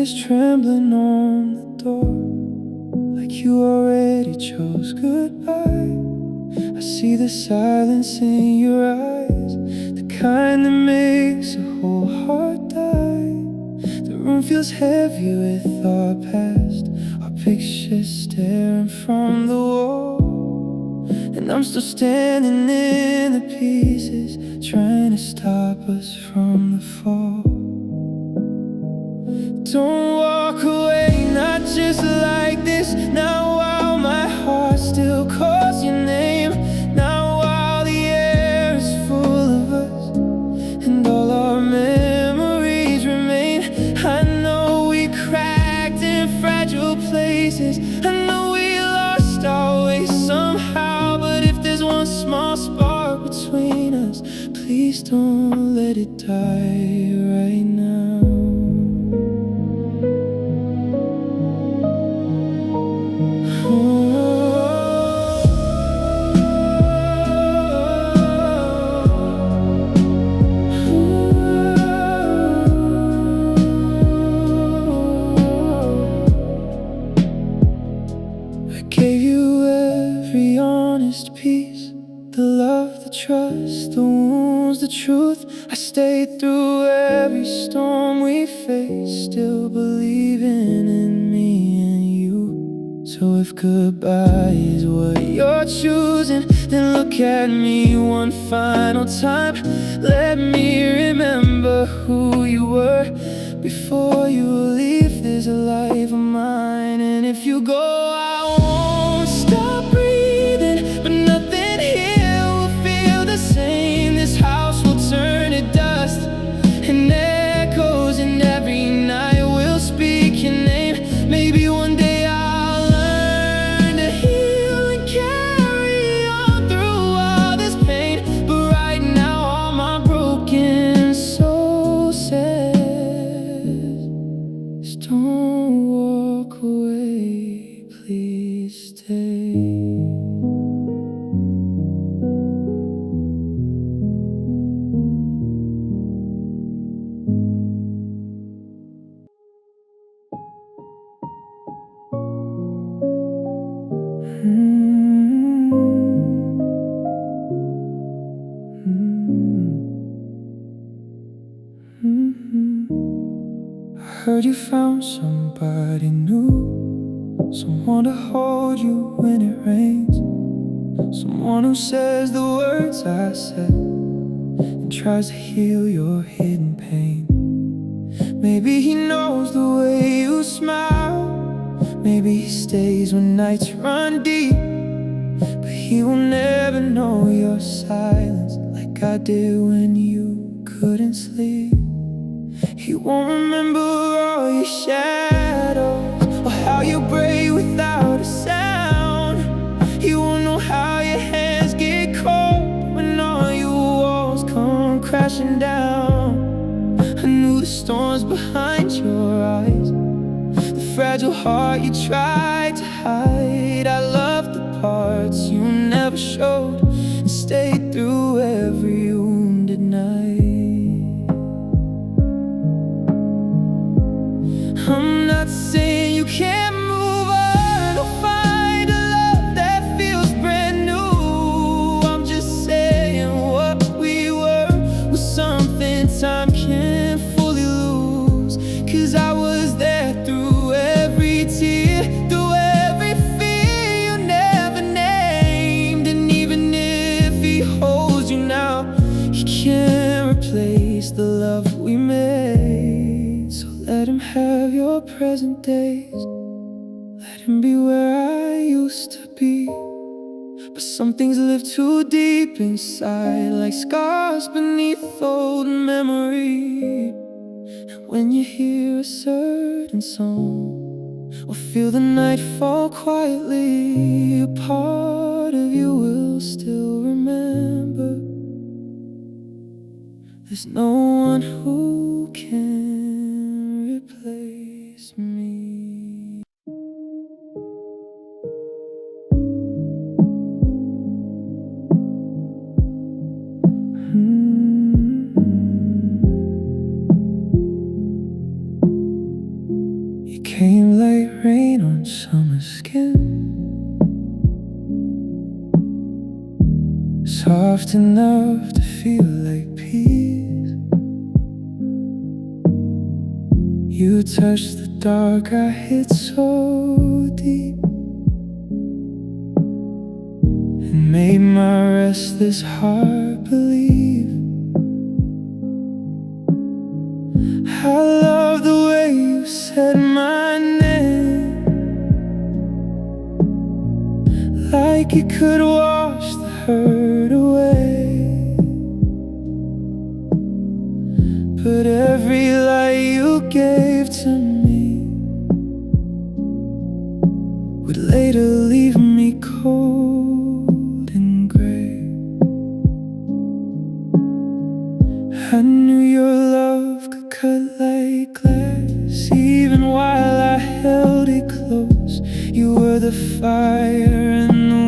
fingers trembling on the door, like you already chose goodbye. I see the silence in your eyes, the kind that makes a whole heart die. The room feels heavy with our past, our pictures staring from the wall, and I'm still standing in the pieces, trying to stop us from the fall. Don't walk away, not just like this. Now while my heart still calls your name, now while the air is full of us and all our memories remain. I know we cracked in fragile places, I know we lost our way somehow, but if there's one small spark between us, please don't let it die right now. Gave you every honest piece, the love, the trust, the wounds, the truth. I stayed through every storm we faced, still believing in me and you. So if goodbye is what you're choosing, then look at me one final time. Let me remember who you were before you leave this life of mine. And if you go, I won't stop breathing, but nothing here will feel the same. This house will turn to dust and echoes, and every night we'll speak your name. Maybe one day I'll learn to heal and carry on through all this pain, but right now all my broken soul says, don't walk away, please stay. I heard you found somebody new, someone to hold you when it rains, someone who says the words I said and tries to heal your hidden pain. Maybe he knows the way you smile, maybe he stays when nights run deep, but he will never know your silence like I did when you couldn't sleep. He won't remember all your shadows or how you break without a sound. He won't know how your hands get cold when all your walls come crashing down. I knew the storms behind your eyes, the fragile heart you tried to hide. I loved the parts you never showed and stayed through every wounded night. I'm not saying you can't move on or find a love that feels brand new. I'm just saying what we were was something time can't fully lose. 'Cause I was there through every tear, through every fear you never named. And even if he holds you now, he can't replace the love we made. So let him have your present days, let him be where I used to be. But some things live too deep inside, like scars beneath old memory. And when you hear a certain song or feel the night fall quietly, a part of you will still remember. There's no one who can replace me. You came like rain on summer skin, soft enough to feel like peace. You touched the dark I hid so deep, and made my restless heart believe. I love the way you said my name, like it could wash the hurt away. But every light you gave to me would later leave me cold and gray. I knew your love could cut like glass, even while I held it close. You were the fire and the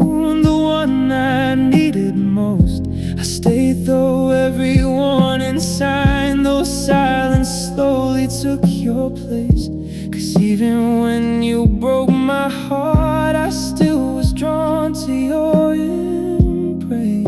wound, the one I needed most. I stayed though every warning sign, those silence slowly took your place. 'Cause even when you broke my heart, I still was drawn to your embrace.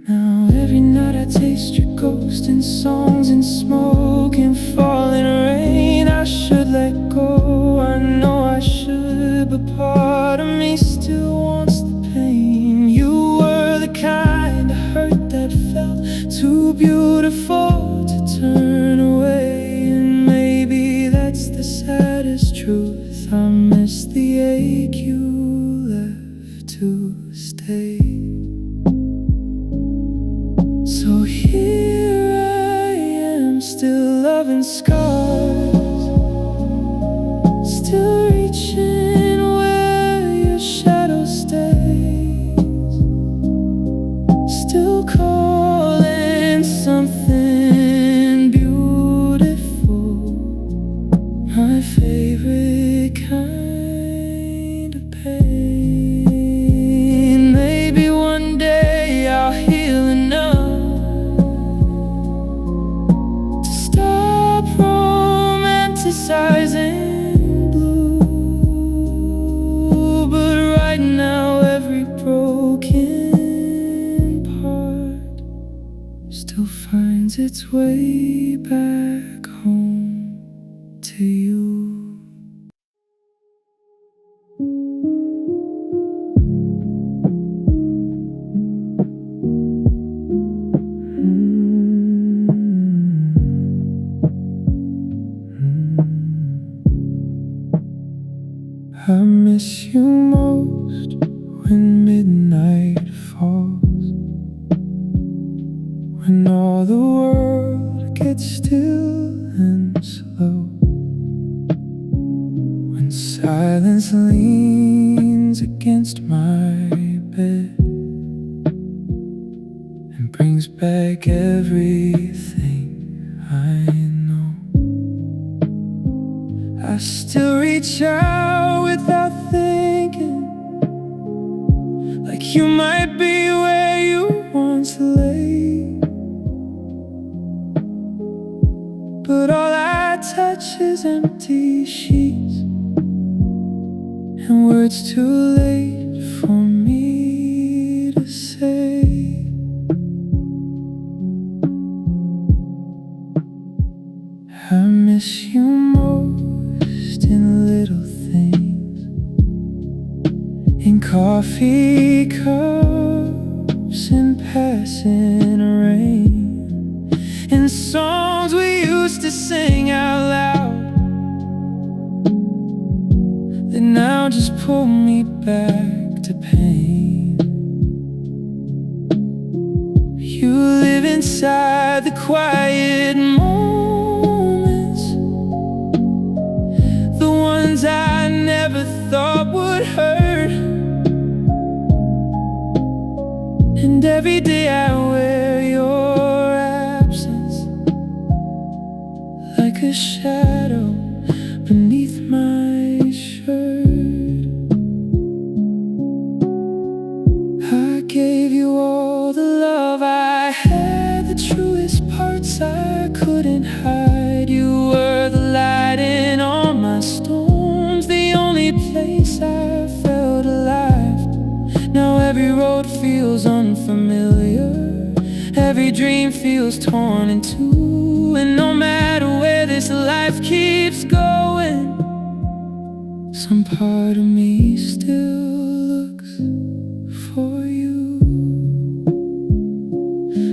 Now every night I taste your ghost in songs and smoke and falling rain. I should let go, I know I should, but part of me still wants the pain. You were the kind of hurt that felt too beautiful to turn away. And maybe that's the saddest truth, I miss the ache you left to stay. So here I am, still loving scars, still reaching where your shadow stays, still calling something beautiful, my favorite kind of pain. Maybe one day I'll heal enough romanticizing blue, but right now every broken part still finds its way back home to you. I miss you most when midnight falls, when all the world gets still and slow, when silence leans against my bed and brings back everything I know. I still reach out without thinking, like you might be where you once lay. But all I touch is empty sheets and words too late for me to say. I miss you most in little things, in coffee cups and passing rain, in songs we used to sing out loud that now just pull me back to pain. You live inside the quiet moments, the ones I never thought would hurt. And every day I wear your absence like a shadow beneath my shirt. I gave you all the love I had, the the truest parts I couldn't hide. You were the light in all my storms, the only place I felt alive. Now every road feels unfamiliar, every dream feels torn in two. And no matter where this life keeps going, some part of me still looks for you.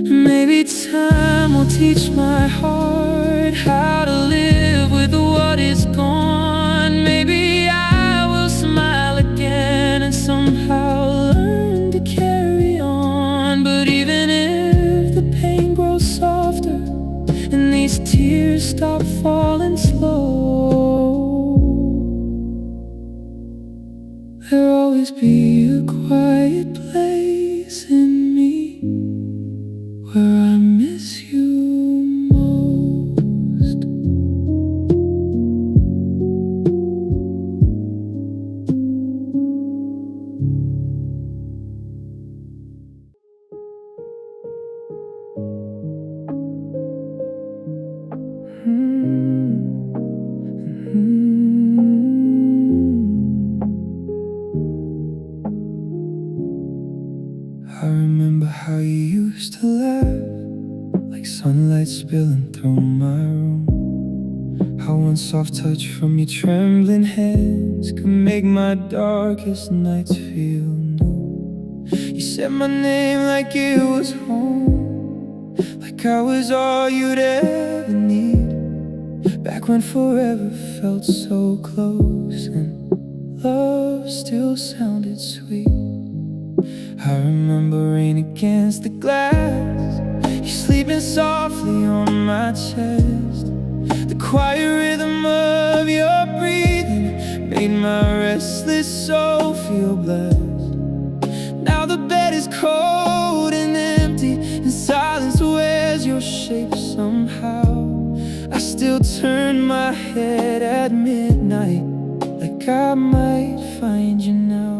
Maybe time will teach my heart how to live with what is gone. Maybe I will smile again and somehow learn to carry on. But even if the pain grows softer and these tears stop falling slow, there'll always be a quiet place in me where I miss you most. I remember how you used to laugh, like sunlight spilling through my room. How one soft touch from your trembling hands could make my darkest nights feel new. You said my name like it was home, like I was all you'd ever need. Back when forever felt so close and love still sounded sweet. I remember rain against the glass, you sleeping softly on my chest. The quiet rhythm of your breathing made my restless soul feel blessed. Now the bed is cold and empty, and silence wears your shape somehow. I still turn my head at midnight, like I might find you now.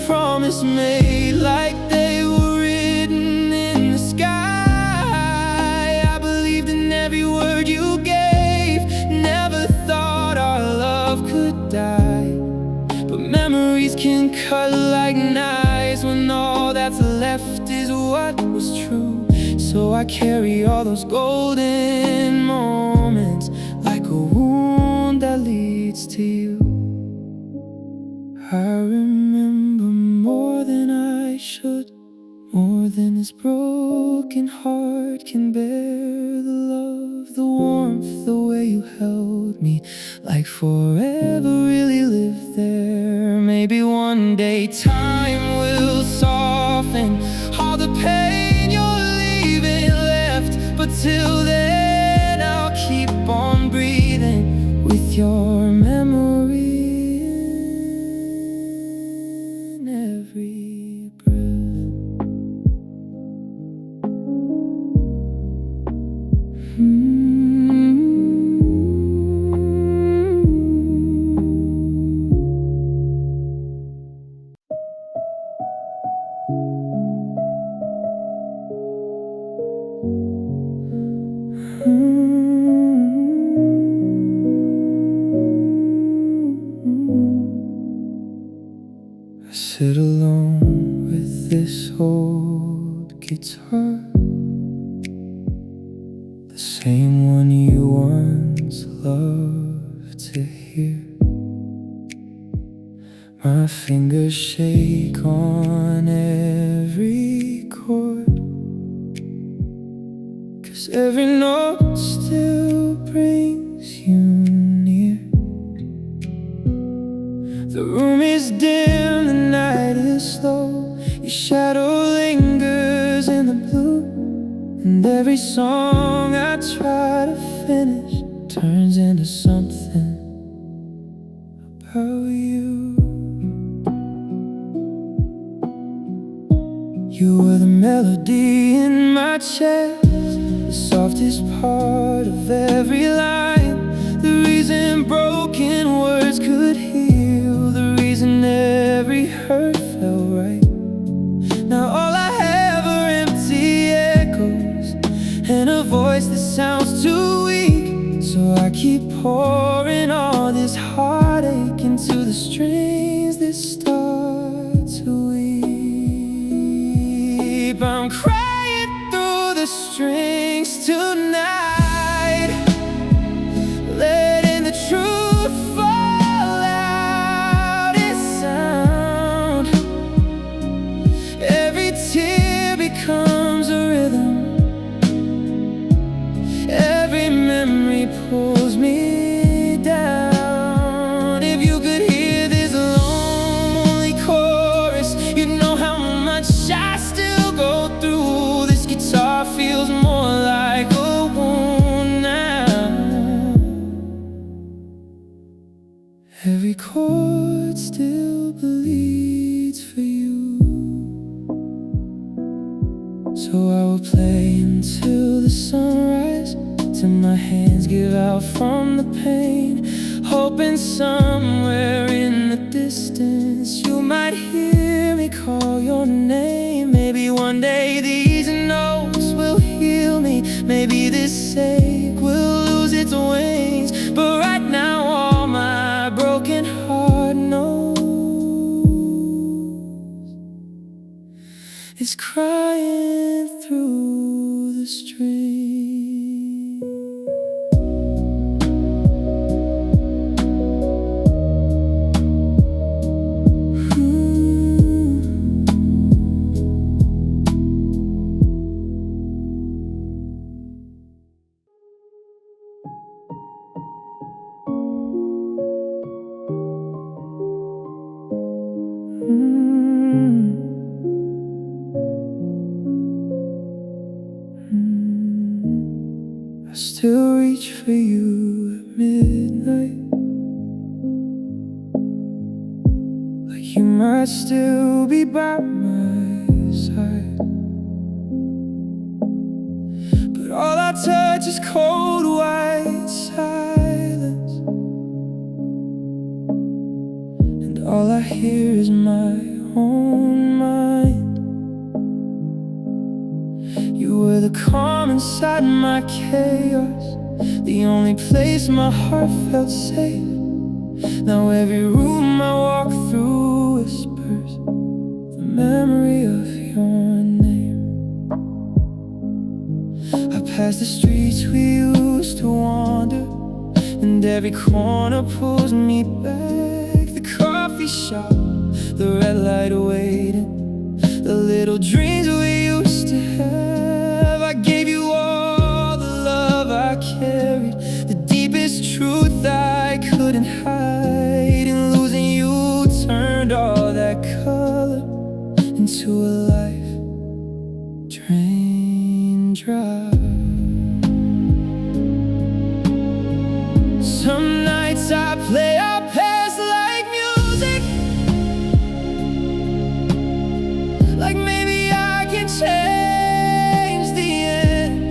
Promise made like they were written in the sky. I believed in every word you gave, never thought our love could die. But memories can cut like knives when all that's left is what was true. So I carry all those golden moments like a wound that leads to you. I remember more than I should, more than this broken heart can bear. The love, the warmth, the way you held me, like forever really lived there. Maybe one day time will soften all the pain you're leaving left, but till then I'll keep on breathing with your memory. Every breath. I sit alone with this old guitar, the same one you once loved to hear. My fingers shake on every chord, 'cause every note still brings you near. The room is dim, the night is slow, your shadow lingers in the blue. And every song I try to finish turns into something about you. You were the melody in my chest, the softest part of every line, the reason broken words could heal, the reason every hurt felt right. Now all I have are empty echoes and a voice that sounds too weak. So I keep pouring all this heartache into the strings that start to weep. I'm crying through the strings tonight, letting the truth fall out in sound. Every tear becomes a rhythm, every memory pulls me down. If you could hear this lonely chorus, you'd know how much I still go through. This guitar feels more like a wound now. Every chord still bleeds for you, so I will play until the sunrise, till my hands give out from the pain, hoping somewhere in the distance you might hear me call your name. Maybe one day these notes will heal me, maybe this ache will lose its wings, but right now all my broken heart knows is crying through the stream. I still reach for you at midnight, like you might still be by my side. But all I touch is cold white silence, and all I hear is my own mind. You were the calm inside my chaos, the only place my heart felt safe. Now every room I walk through whispers the memory of your name. I pass the streets we used to wander, and every corner pulls me back. The coffee shop, the red light waiting, the little dreams we used to have. I gave you all the love I carried, the deepest truth I couldn't hide. And losing you turned all that color into a life drained dry. Some nights I play our past like music, like maybe I can change the end.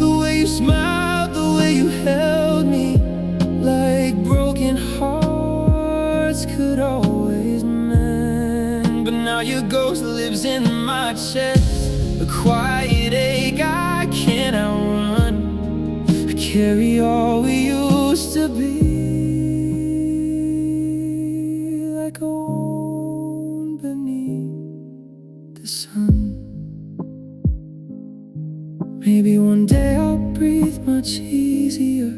The way you smiled, the way you held me, like broken hearts could always mend. But now your ghost lives in my chest, a quiet ache I can't outrun. I carry all we used to be, like a wound beneath the sun. Maybe one day I'll breathe much easier,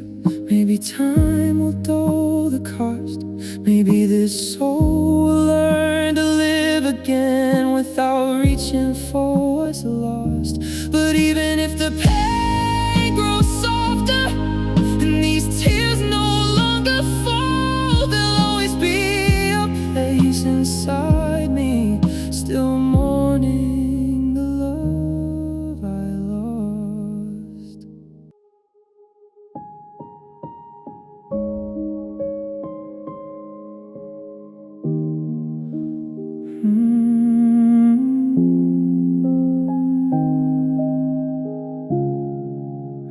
maybe time will dull the cost. Maybe this soul will learn to live again without reaching for what's lost. But even if the pain grows softer and these tears no longer fall, there'll always be a place inside me still mourning the love I lost.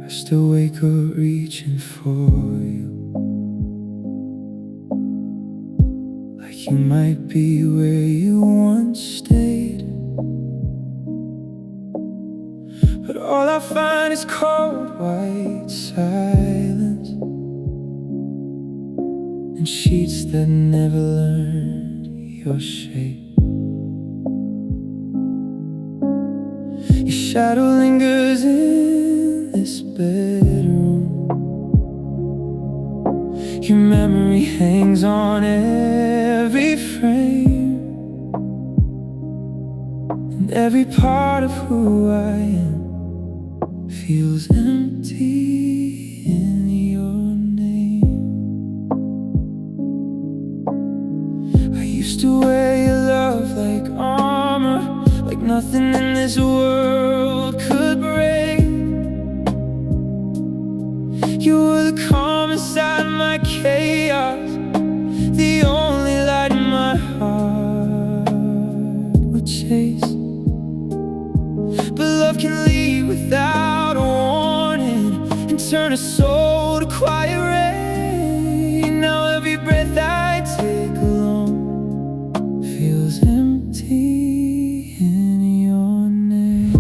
I still wake up reaching for you, like you might be where you once stayed. But all I find is cold white silence and sheets that never learned your shape. Your shadow lingers in this bedroom. Your memory hangs on every frame, and every part of who I am feels empty in your name. I used to wear your love like armor, like nothing in this world could break. You were the calm inside my chaos, the only light in my heart would chase. But love can leave without a warning and turn a soul to quiet rain. Now every breath I take alone feels empty in your name.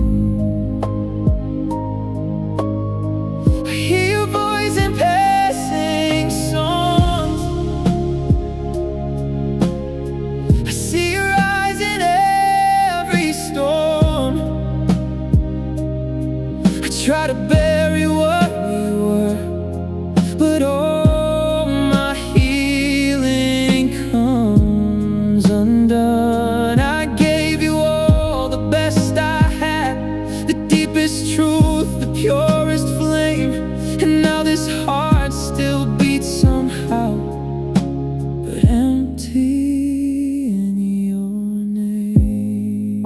I hear your voice in passing songs. I see your eyes in every storm. I try to bury what we were, but all my healing comes undone. I gave you all the best I had, the deepest truth, the purest flame, and now this heart still beats somehow, but empty in your name.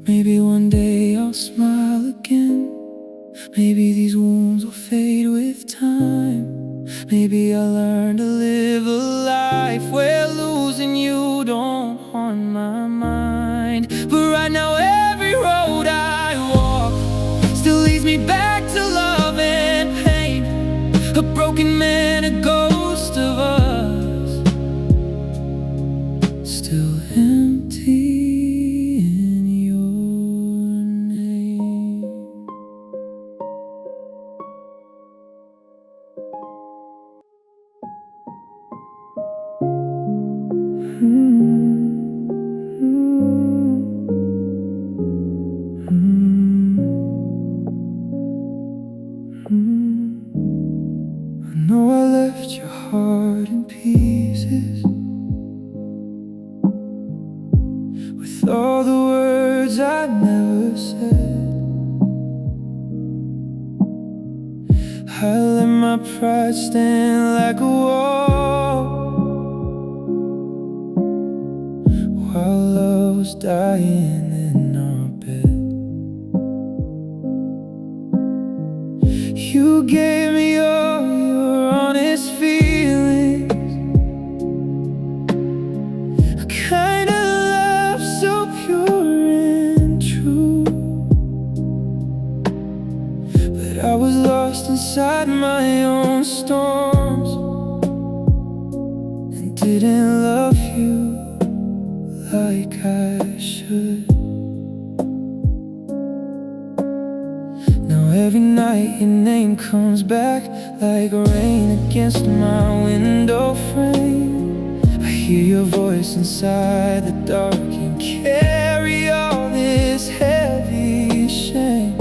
Maybe one day I'll smile again. Maybe these wounds will fade with time. Maybe I'll learn to live a life where losing you don't harm my mind. But right now every road I walk still leads me back to love and pain. A broken man, a ghost of us, still empty in your name. I know I left your heart in pieces, with all the words I never said. I let my pride stand like a wall while love was dying in our bed. You gave me all your honest feelings, a kind of love so pure and true. But I was lost inside my own storms and didn't love you like I should. Now every night your name comes back like rain against my window frame. I hear your voice inside the dark and carry all this heavy shame.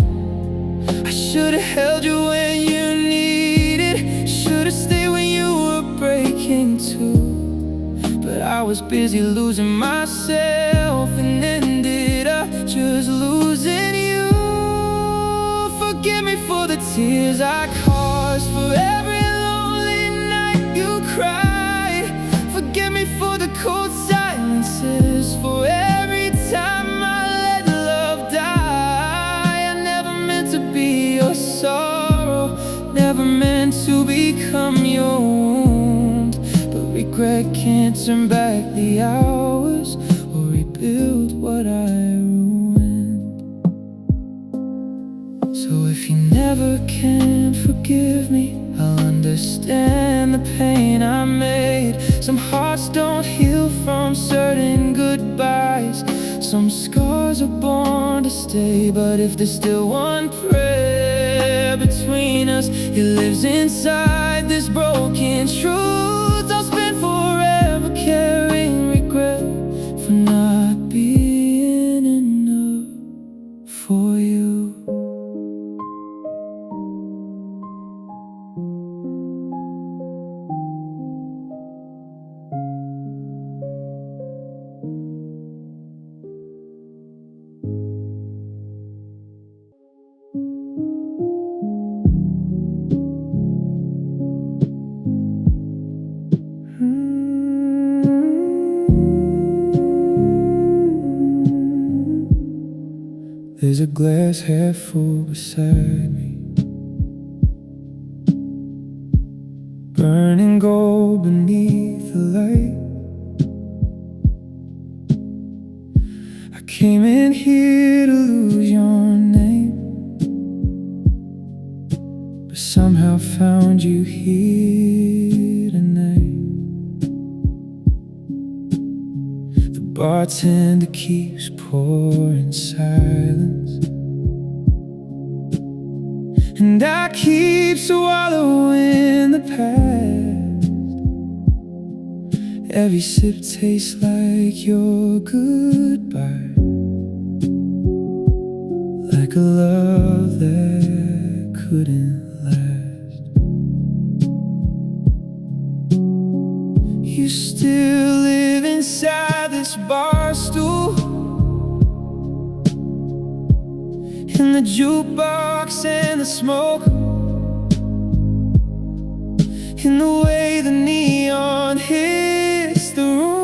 I should've held you when you needed, should've stayed when you were breaking too. But I was busy losing myself and ended up just losing you. Forgive me for the tears I caused, for every lonely night you cried. Forgive me for the cold silences, for every time I let love die. I never meant to be your sorrow, never meant to become your wound. But regret can't turn back the hours or rebuild what I ruined. So if you never can forgive me, I'll understand the pain I made. Some hearts don't heal from certain goodbyes. Some scars are born to stay. But if there's still one prayer between us, it lives inside this broken truth. I'll spend forever carrying regret for not being enough for you. There's a glass half full beside me, burning gold beneath the light. I came in here to lose your name, but somehow found you here tonight. The bartender keeps pouring silence, and I keep swallowing the past. Every sip tastes like your goodbye, like a love that couldn't last. You still live inside this bar stool, in the jukebox and the smoke, in the way the neon hits the room.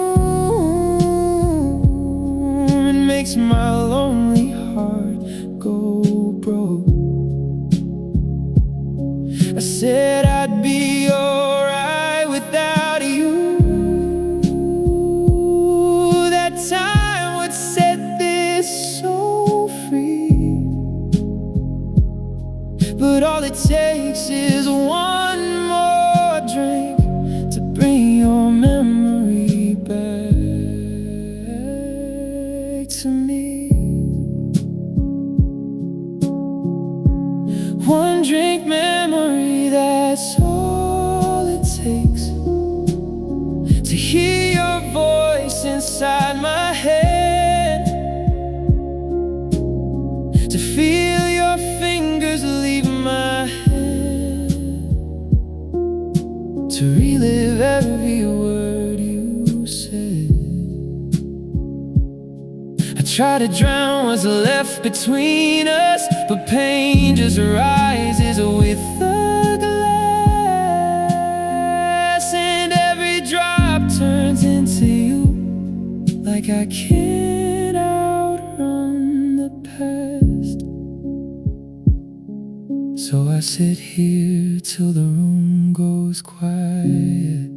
It makes my lonely heart go broke. I said I'd be alright without you. That time would set this soul free, but all it takes is one more drink to bring your memory back to me. One drink memory, that's all it takes to hear your voice inside my head, to feel your fingers leave my hand, to relive every word you said. I try to drown what's left between us, but pain just rises with the glass, and every drop turns into you, like I can't outrun the past. So I sit here till the room goes quiet,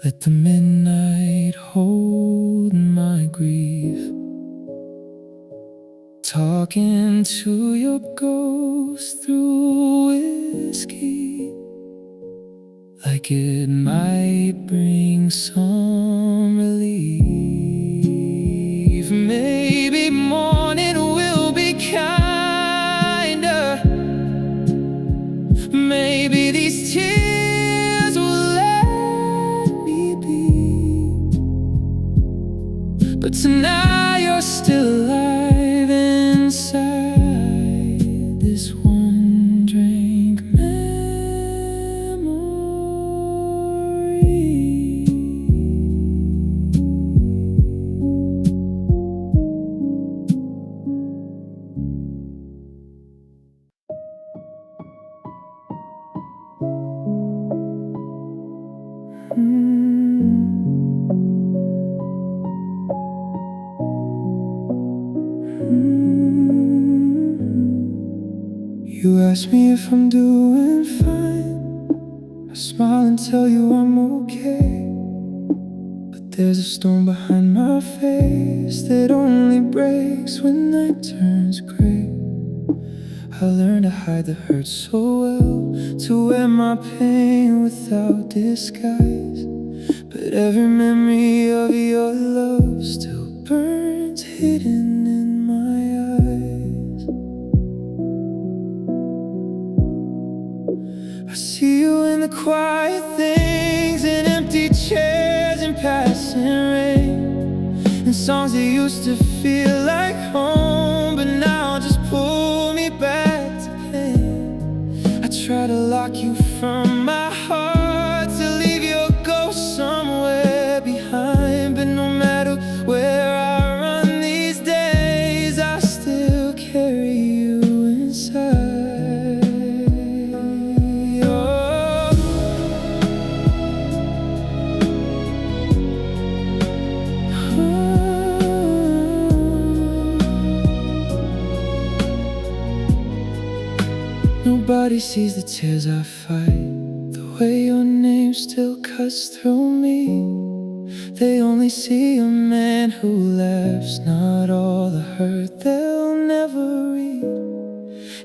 let the midnight hold my grief, talking to your ghost through whiskey, like it might bring some relief. Maybe morning will be kinder, maybe these tears will let me be, but tonight you're still alive inside this one drink memory. You ask me if I'm doing fine, I smile and tell you I'm okay, but there's a storm behind my face that only breaks when night turns gray. I learned to hide the hurt so well, to wear my pain without disguise. But every memory of your love still burns hidden in my eyes. I see you in the quiet things, in empty chairs and passing rain, and songs that used to feel like home, but now just pull me back to pain. I try to lock you from my heart, to leave your ghost somewhere behind. But no matter where I run these days, I still carry you inside. Nobody sees the tears I fight, the way your name still cuts through me. They only see a man who laughs, not all the hurt they'll never read.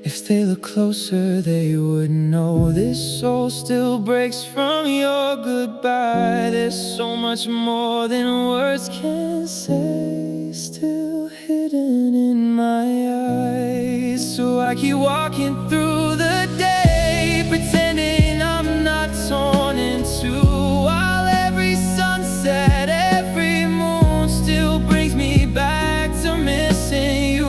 If they look closer, they would know this soul still breaks from your goodbye. There's so much more than words can say, still hidden in my eyes. So I keep walking through the day, pretending I'm not torn in two, while every sunset, every moon still brings me back to missing you.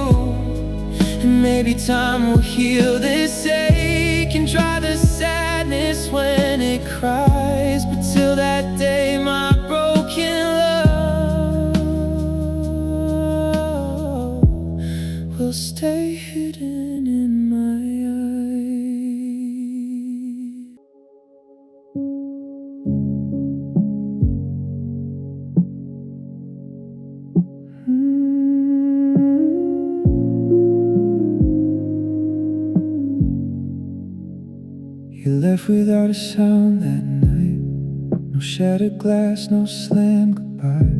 And maybe time will heal this ache and dry the sadness when it cries. But till that day, my broken love will stay hidden in my eyes. You left without a sound that night, no shattered glass, no slammed goodbye,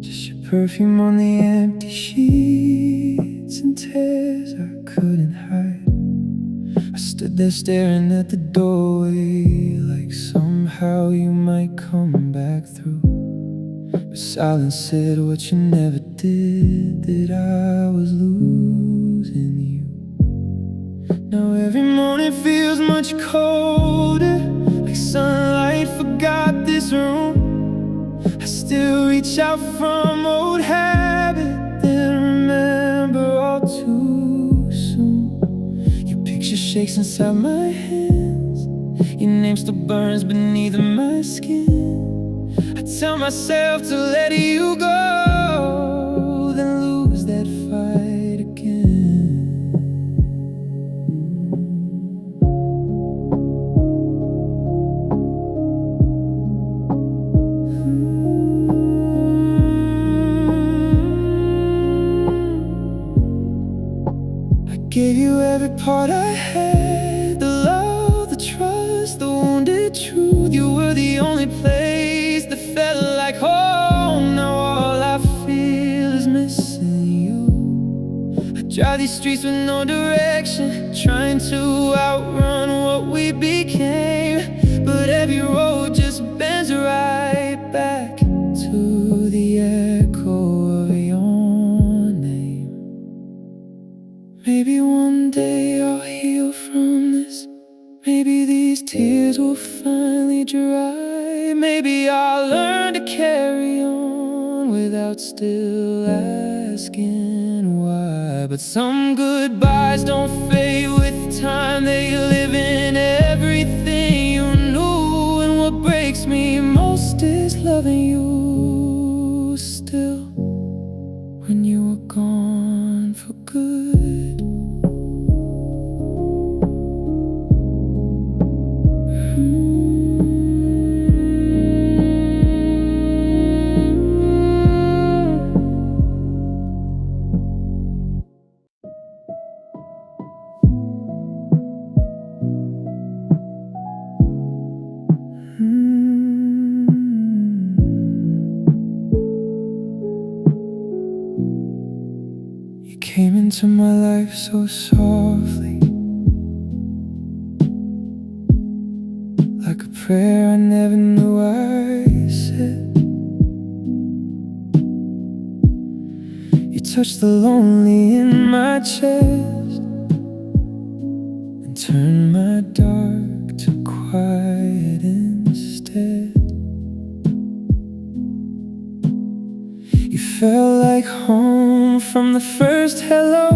just your perfume on the empty sheets and tears I couldn't hide. I stood there staring at the doorway, like somehow you might come back through. But silence said what you never did, that I was losing you. Now every morning feels much colder, like sunlight forgot this room. I still reach out from old habit, then remember all too soon. Your picture shakes inside my hands, your name still burns beneath my skin. I tell myself to let you go, then lose that fight again. Gave you every part I had, the love, the trust, the wounded truth. You were the only place that felt like home. Now all I feel is missing you. I drive these streets with no direction, trying to outrun what we became. But every road just bends right back to the echo of your name. Maybe one day I'll heal from this. Maybe these tears will finally dry. Maybe I'll learn to carry on without still asking why. But some goodbyes don't fade with time, they live in everything you knew. And what breaks me most is loving you still, when you were gone for good. my life so softly, like a prayer I never knew I said. You touched the lonely in my chest and turned my dark to quiet instead. You felt like home from the first hello,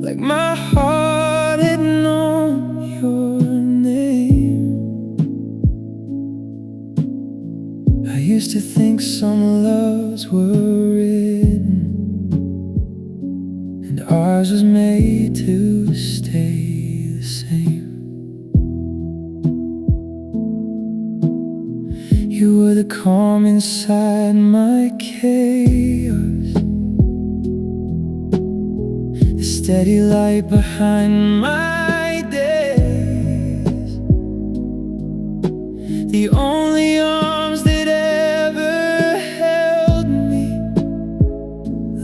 like my heart had known your name. I used to think some loves were written, and ours was made to stay the same. You were the calm inside my chaos, the steady light behind my days, the only arms that ever held me,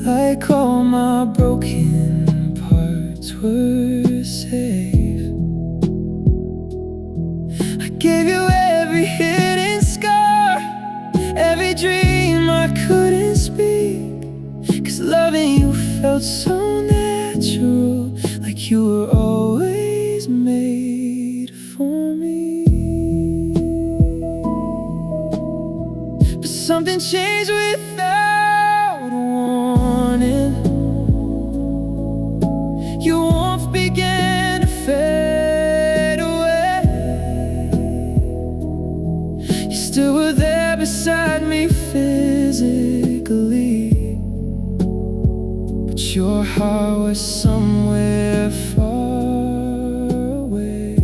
like all my broken parts were safe. I gave you every hidden scar, every dream I couldn't speak, 'cause loving you felt so natural, like you were always made for me. But something changed without warning. Your warmth began to fade away. You still were there beside me physically, but your heart was somewhere far away.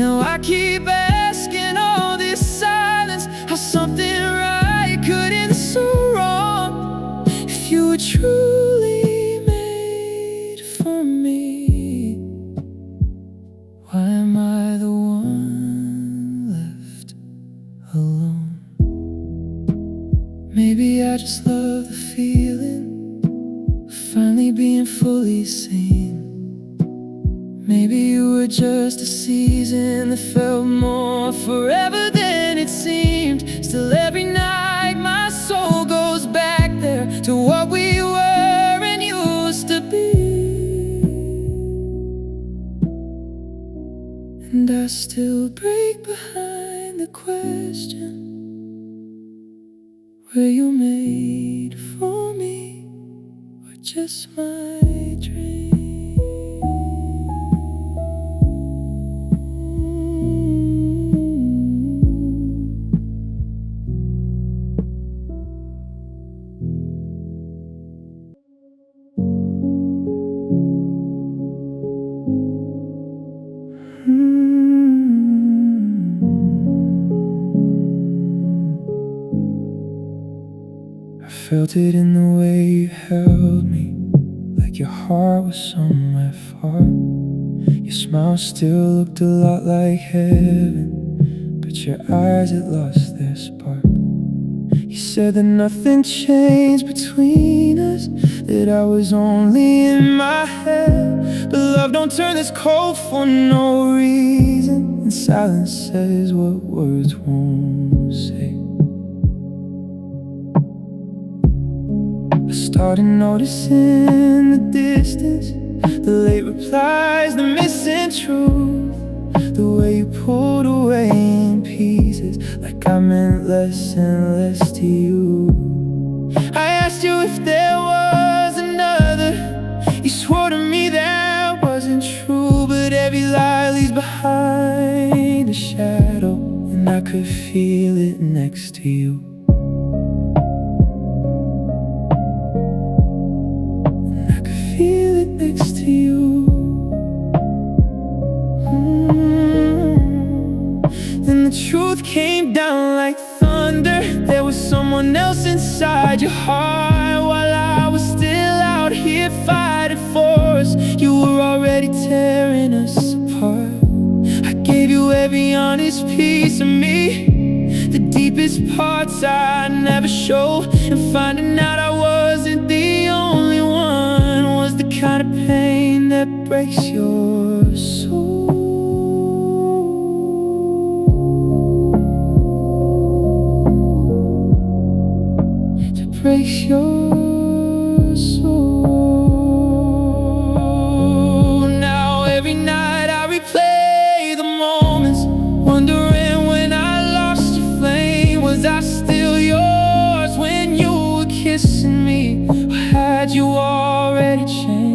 Now I keep asking all this silence, how something right could end so wrong. If you were truly made for me, why am I the one left alone? Maybe I just love the feeling of finally being fully seen. Maybe you were just a season that felt more forever than it seemed. Still every night my soul goes back there to what we were and used to be. And I still break behind the question, were you made for me, or just my dream? I felt it in the way you held me, like your heart was somewhere far. Your smile still looked a lot like heaven, but your eyes had lost their spark. You said that nothing changed between us, that I was only in my head. But love don't turn this cold for no reason, and silence says what words won't say. I started noticing the distance, the late replies, the missing truth, the way you pulled away in pieces, like I meant less and less to you. I asked you if there was another, you swore to me that wasn't true, but every lie leaves behind a shadow, and I could feel it next to you. Feel it next to you. Then the truth came down like thunder. There was someone else inside your heart, while I was still out here fighting for us. You were already tearing us apart. I gave you every honest piece of me, the deepest parts I never showed, and finding out I was breaks your soul, that breaks your soul. Now every night I replay the moments, wondering when I lost your flame. Was I still yours when you were kissing me? Or had you already changed?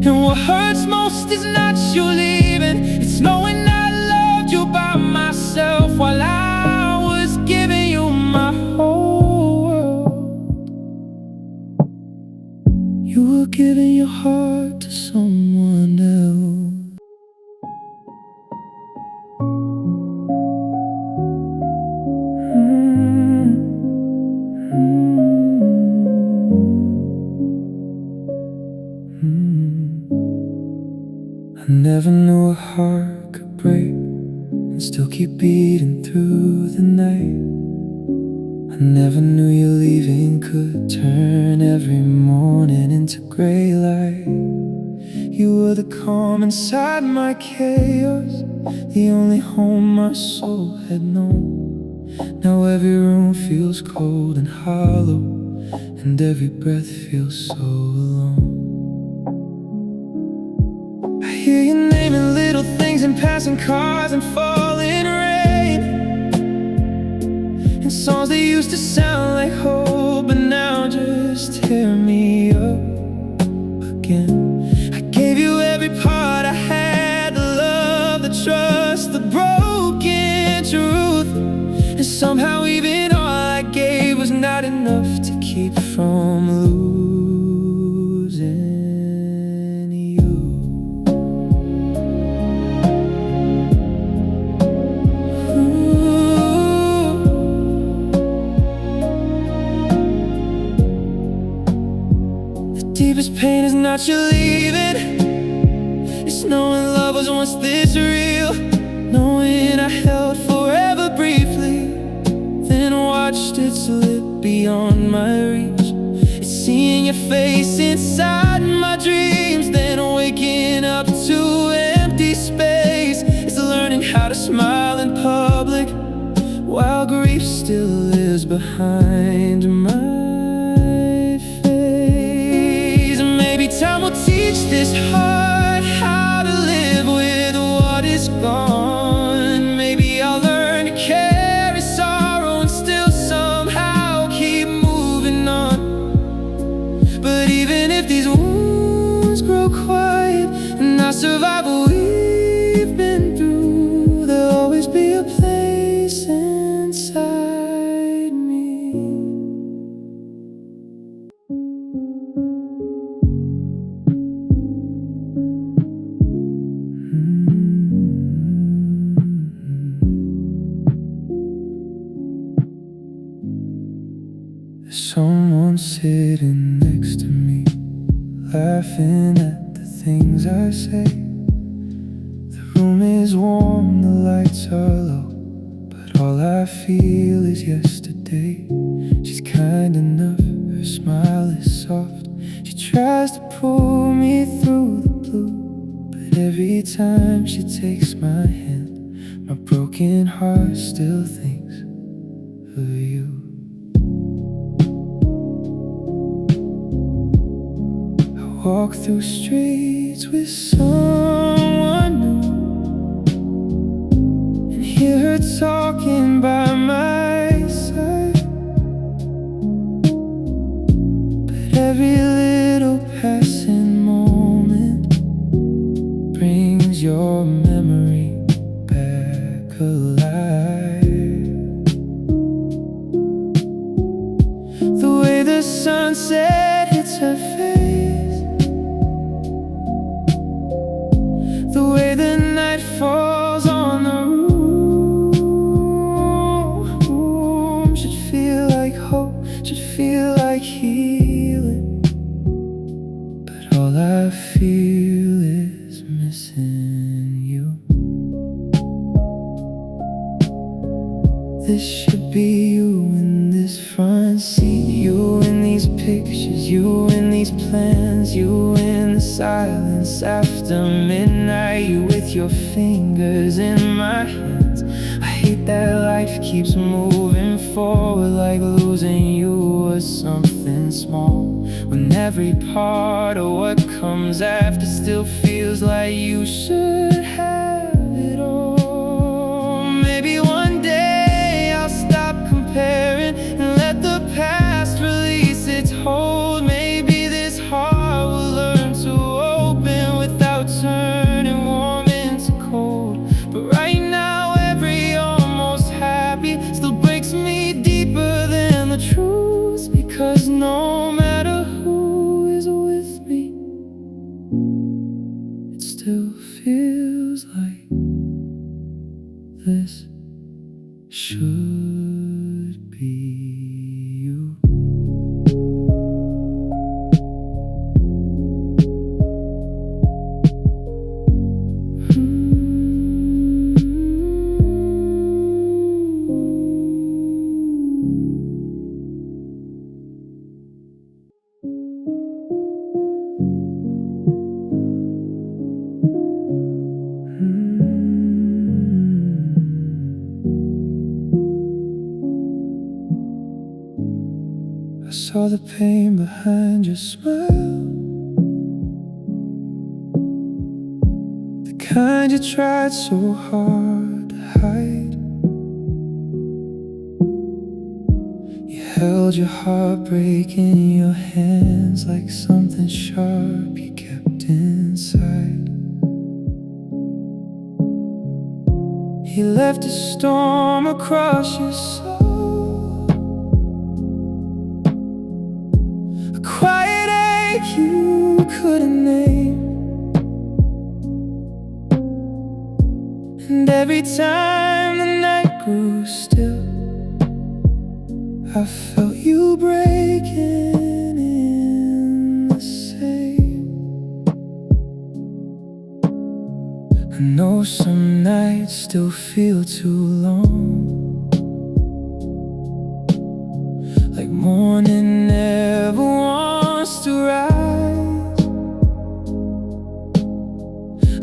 And what hurts most is not you leaving, it's knowing I loved you by myself while I was giving you my whole world. You were giving your heart to someone else. I never knew a heart could break and still keep beating through the night. I never knew you leaving could turn every morning into gray light. You were the calm inside my chaos, the only home my soul had known. Now every room feels cold and hollow, and every breath feels so alone. I hear you naming little things in passing cars and falling rain, and songs that used to sound like hope but now just tear me up again. I gave you every part I had, the love, the trust, the broken truth, and somehow even all I gave was not enough to keep from losing you. Deepest pain is not you leaving, it's knowing love was once this real, knowing I held forever briefly, then watched it slip beyond my reach. It's seeing your face inside my dreams, then waking up to empty space. It's learning how to smile in public while grief still lives behind my time will teach this heart how to live with what is gone. Maybe I'll learn to carry sorrow and still somehow keep moving on. But even if these wounds grow quiet and I survive what we've been through, there'll always be a place inside me. Someone sitting next to me, laughing at the things I say. The room is warm, the lights are low, but all I feel is yesterday. She's kind enough, her smile is soft. She tries to pull me through the blue, but every time she takes my hand, my broken heart still thinks of you. Walk through streets with someone new and hear her talking by my side, but every little passing moment brings your memory back alive. The way the sunset hits her face, the way the night falls on the room should feel like hope, should feel like healing, but all I feel is missing you. This should be you in this front seat, you in these pictures, you in these plans. just after midnight, you with your fingers in my hands. I hate that life keeps moving forward, like losing you was something small, when every part of what comes after still feels like you should have it all. Maybe one day I'll stop comparing and let the past release its hold. Maybe this heart will learn to open without turning warm into cold. But right now every almost happy still breaks me deeper than the truth, because no matter who is with me, it still feels like this should be you. I saw the pain behind your smile, the kind you tried so hard to hide. You held your heartbreak in your hands like something sharp you kept inside. He left a storm across your soul, a quiet ache you couldn't name. And every time the night grew still, I felt you breaking in the same. I know some nights still feel too long, like morning never wants to rise.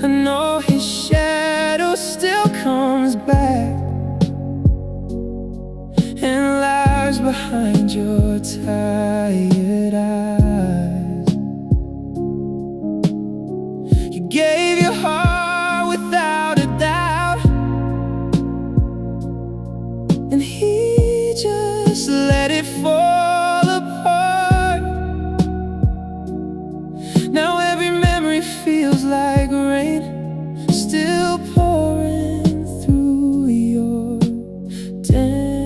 I know his shadow still comes back and lies behind your tired eyes. You gave your heart without a doubt, and he just let it fall apart. Now every memory feels like rain, still pouring through your damaged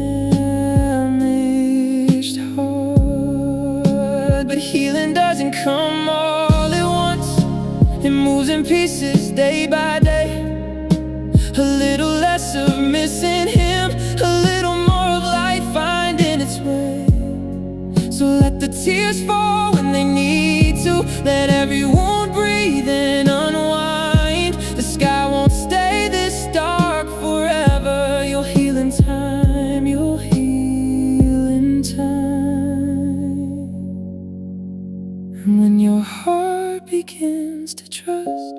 heart. But healing doesn't come all at once, it moves in pieces day by day. A little less of missing him, a little more of life finding its way. So let the tears fall when they need to, let every wound breathe and unwind. The sky won't stay this dark forever. You'll heal in time, you'll heal in time. And when your heart begins to trust,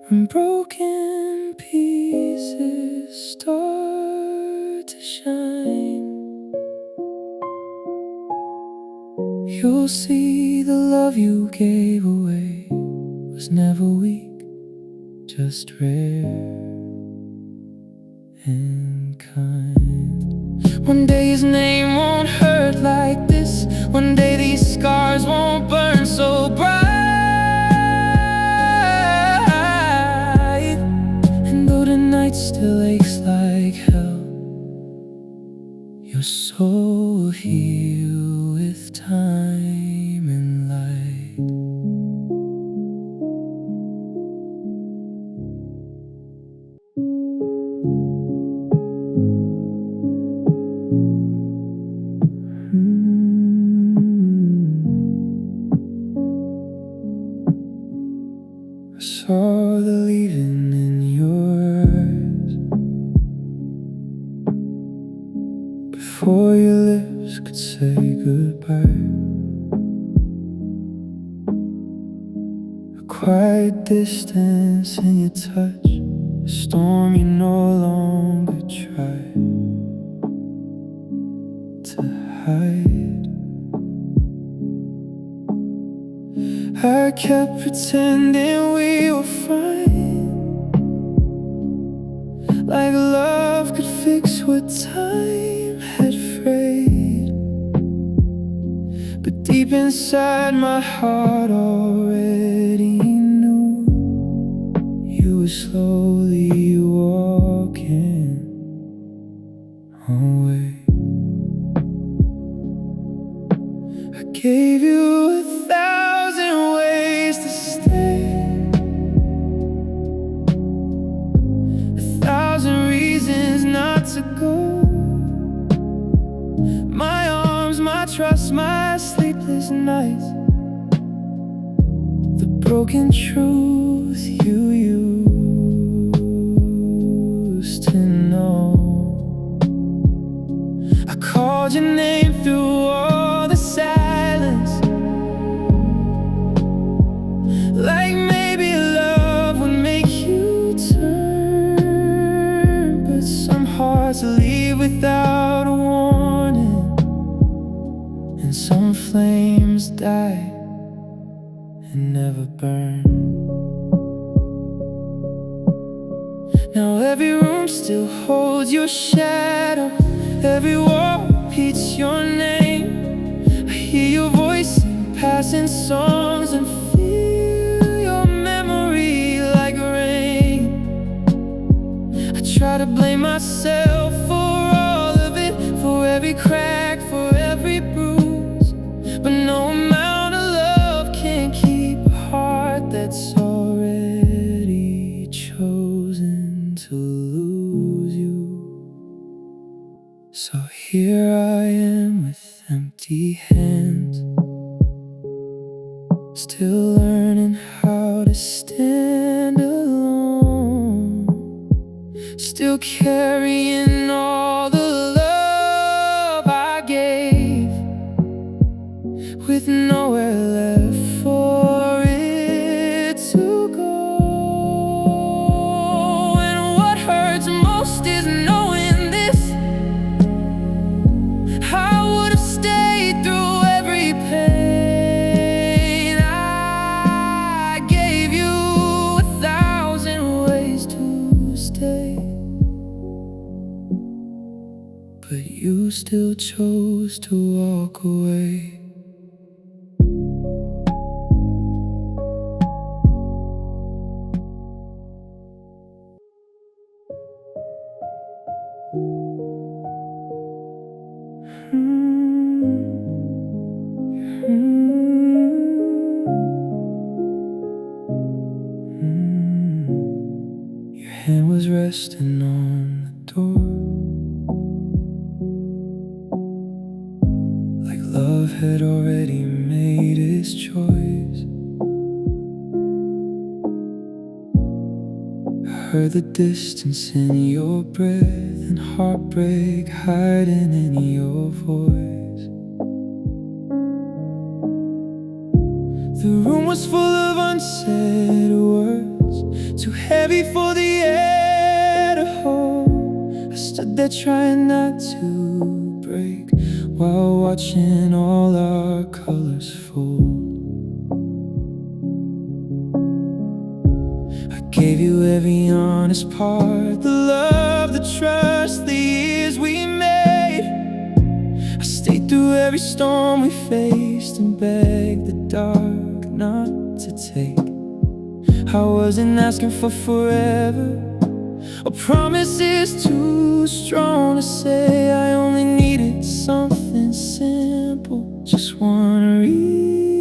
when broken pieces start to shine, you'll see the love you gave away was never weak, just rare and kind. One day his name won't hurt like this, one day these scars won't burn so bright. And though the night still aches like hell, your soul will heal with time and light. I saw the leaving in your eyes before your lips could say goodbye. A quiet distance in your touch, a storm you no longer try to hide. I kept pretending we were fine, like love could fix what time had frayed. But deep inside my heart already knew you were slowly walking away. I gave you 1,000 ways to stay, 1,000 reasons not to go. My arms, my trust, my sleepless nights, the broken truth you used to know. I called your name through all the silence, like maybe love would make you turn. But some hearts leave without a warning, and some flames die and never burn. Now every room still holds your shadow, every wall repeats your name. I hear your voice in passing songs and feel your memory like rain. I try to blame myself for all of it, for every crack, for every bruise, but no amount of love can keep a heart that's already chosen to lose you. So here I am with empty hands, still learning how to stand alone, still carrying all the love I gave, with nowhere left for it to go. And what hurts most is knowing this: I would have stayed through every pain. I gave you 1,000 ways to stay, but you still chose to walk away. Your hand was resting on the door, like love had already made its choice. I heard the distance in your breath and heartbreak hiding in your voice. The room was full of unsaid words, too heavy for the air to hold. I stood there trying not to break, while watching all our colors fold. I gave you every honest part, the love, the trust, the years we made. I stayed through every storm we faced and begged the dark not to take. I wasn't asking for forever, a promise is too strong to say. I only needed something simple, just one reason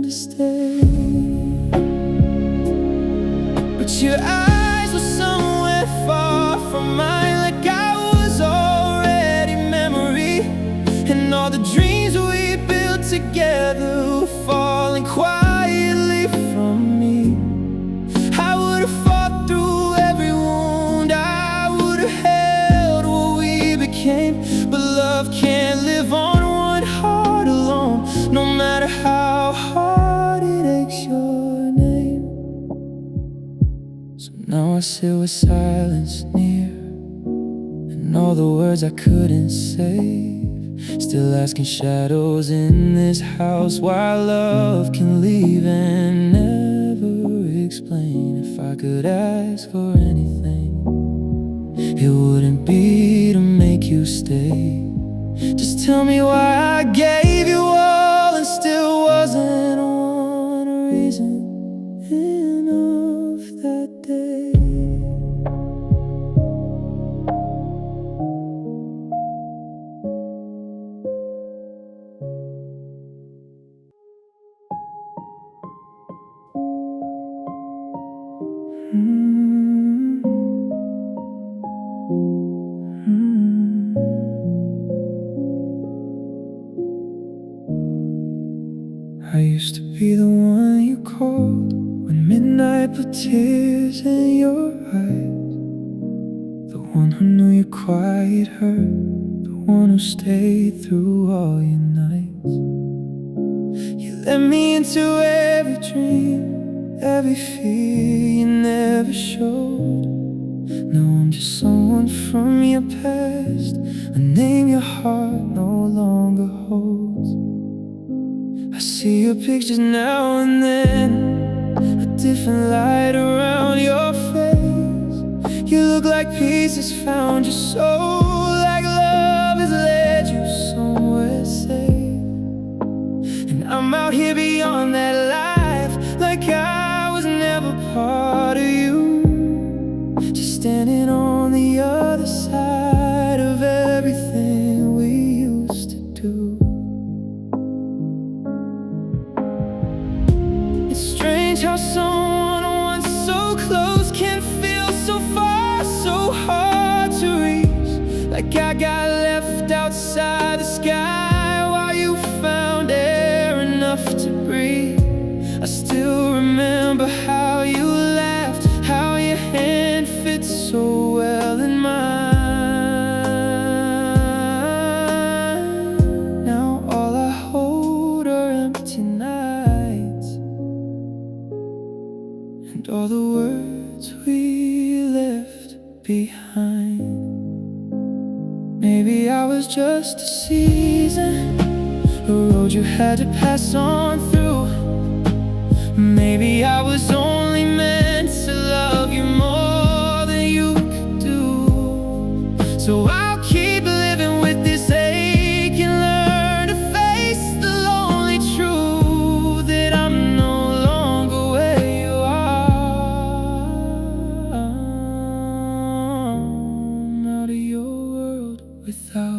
to stay. But your eyes were somewhere far from mine, like I was already memory, and all the dreams we built together were falling quietly from me. I would have fought through every wound, I would have held what we became. But love can't live on one heart alone, no matter how hard it aches sit with silence near, and all the words I couldn't say. Still asking shadows in this house why love can leave and never explain. If I could ask for anything, it wouldn't be to make you stay. Just tell me why I gave you all and still wasn't one reason enough that day. I used to be the one you called when midnight put tears in your eyes, the one who knew your quiet hurt, the one who stayed through all your nights. You let me into every dream, every fear you never showed. Now I'm just someone from your past, a name your heart no longer holds. I see your pictures now and then, a different light around your face. You look like pieces found your soul, like love has led you somewhere safe. And I'm out here beyond that life, like I was never part of you, just standing on the other side of everything we used to do. It's strange how someone once so close can feel so far, so hard to reach. Like I got left outside the sky while you found air enough to breathe. I still remember how you laughed, how your hand fit so well in mine. Now all I hold are empty nights, and all the words we left behind. Maybe I was just a season, a road you had to pass on through. Maybe I was only meant to love you more than you could do. So I'll keep living with this ache and learn to face the lonely truth that I'm no longer where you are. I'm out of your world without